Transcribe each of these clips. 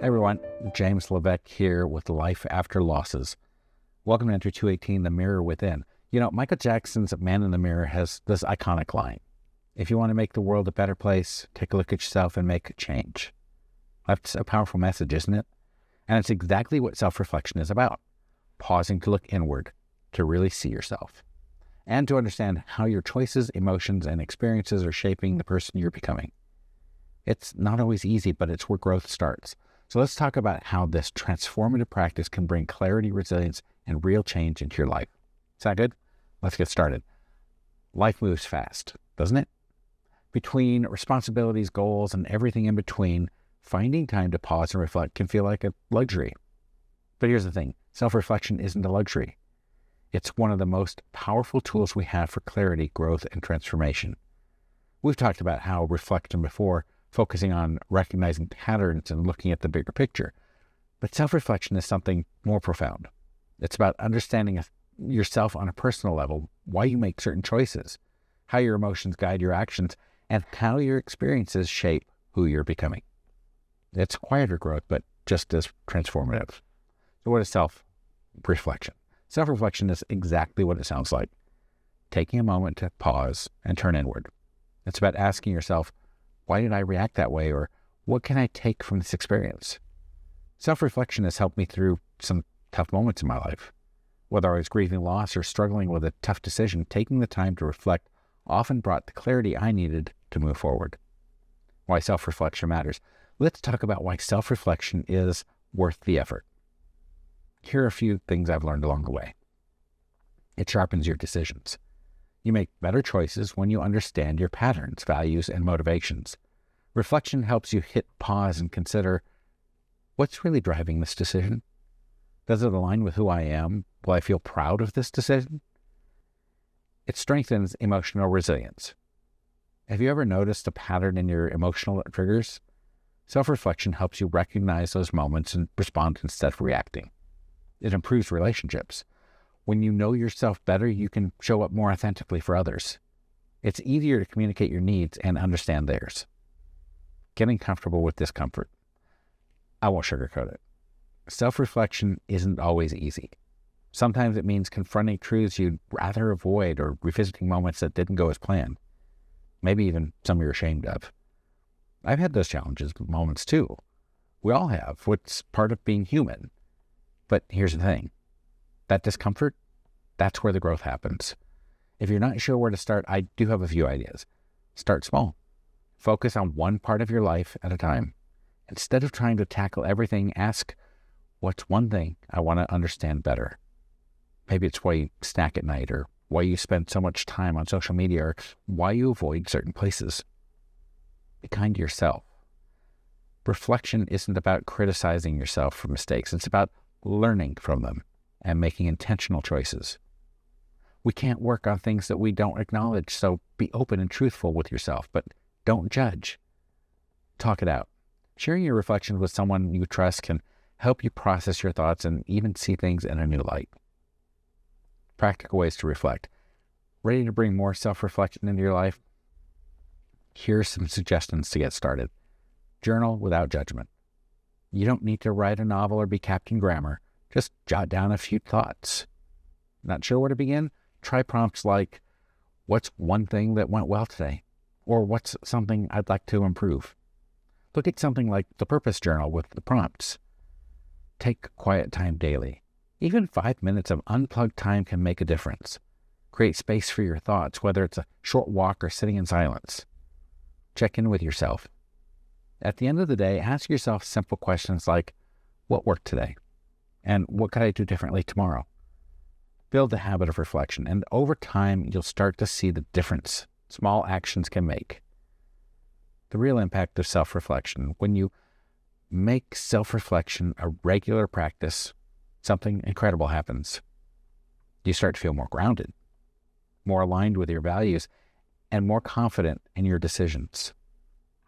Hey everyone, James LaVeck here with Life After Losses. Welcome to Entry 218, The Mirror Within. You know, Michael Jackson's Man in the Mirror has this iconic line. If you want to make the world a better place, take a look at yourself and make a change. That's a powerful message, isn't it? And it's exactly what self-reflection is about. Pausing to look inward, to really see yourself, and to understand how your choices, emotions, and experiences are shaping the person you're becoming. It's not always easy, but it's where growth starts. So let's talk about how this transformative practice can bring clarity, resilience, and real change into your life. Sound good? Let's get started. Life moves fast, doesn't it? Between responsibilities, goals, and everything in between, finding time to pause and reflect can feel like a luxury. But here's the thing, self-reflection isn't a luxury. It's one of the most powerful tools we have for clarity, growth, and transformation. We've talked about how reflection before, focusing on recognizing patterns and looking at the bigger picture. But self-reflection is something more profound. It's about understanding yourself on a personal level, why you make certain choices, how your emotions guide your actions, and how your experiences shape who you're becoming. It's quieter growth, but just as transformative. So what is self-reflection? Self-reflection is exactly what it sounds like. Taking a moment to pause and turn inward. It's about asking yourself, why did I react that way? Or what can I take from this experience? Self-reflection has helped me through some tough moments in my life. Whether I was grieving loss or struggling with a tough decision, taking the time to reflect often brought the clarity I needed to move forward. Why self-reflection matters. Let's talk about why self-reflection is worth the effort. Here are a few things I've learned along the way. It sharpens your decisions. You make better choices when you understand your patterns, values, and motivations. Reflection helps you hit pause and consider, what's really driving this decision? Does it align with who I am? Will I feel proud of this decision? It strengthens emotional resilience. Have you ever noticed a pattern in your emotional triggers? Self-reflection helps you recognize those moments and respond instead of reacting. It improves relationships. When you know yourself better, you can show up more authentically for others. It's easier to communicate your needs and understand theirs. Getting comfortable with discomfort. I won't sugarcoat it. Self-reflection isn't always easy. Sometimes it means confronting truths you'd rather avoid or revisiting moments that didn't go as planned. Maybe even some you're ashamed of. I've had those challenges, moments too. We all have. What's part of being human. But here's the thing. That discomfort, that's where the growth happens. If you're not sure where to start, I do have a few ideas. Start small. Focus on one part of your life at a time. Instead of trying to tackle everything, ask, what's one thing I want to understand better? Maybe it's why you snack at night, or why you spend so much time on social media, or why you avoid certain places. Be kind to yourself. Reflection isn't about criticizing yourself for mistakes. It's about learning from them and making intentional choices. We can't work on things that we don't acknowledge, so be open and truthful with yourself, but don't judge. Talk it out. Sharing your reflections with someone you trust can help you process your thoughts and even see things in a new light. Practical ways to reflect. Ready to bring more self-reflection into your life? Here's some suggestions to get started. Journal without judgment. You don't need to write a novel or be Captain Grammar. Just jot down a few thoughts. Not sure where to begin? Try prompts like, what's one thing that went well today? Or what's something I'd like to improve? Look at something like the Purpose Journal with the prompts. Take quiet time daily. Even 5 minutes of unplugged time can make a difference. Create space for your thoughts, whether it's a short walk or sitting in silence. Check in with yourself. At the end of the day, ask yourself simple questions like, what worked today? And what could I do differently tomorrow? Build the habit of reflection, and over time, you'll start to see the difference small actions can make. The real impact of self-reflection. When you make self-reflection a regular practice, something incredible happens. You start to feel more grounded, more aligned with your values, and more confident in your decisions.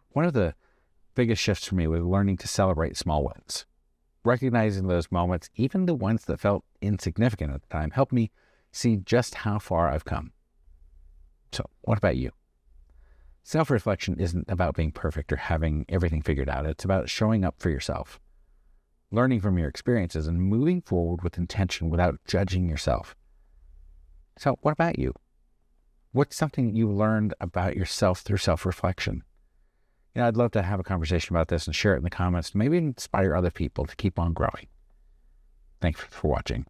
One of the biggest shifts for me was learning to celebrate small wins. Recognizing those moments, even the ones that felt insignificant at the time, helped me see just how far I've come. So, what about you? Self-reflection isn't about being perfect or having everything figured out. It's about showing up for yourself, learning from your experiences, and moving forward with intention without judging yourself. So what about you? What's something you learned about yourself through self-reflection? I'd love to have a conversation about this and share it in the comments, maybe inspire other people to keep on growing. Thanks for watching.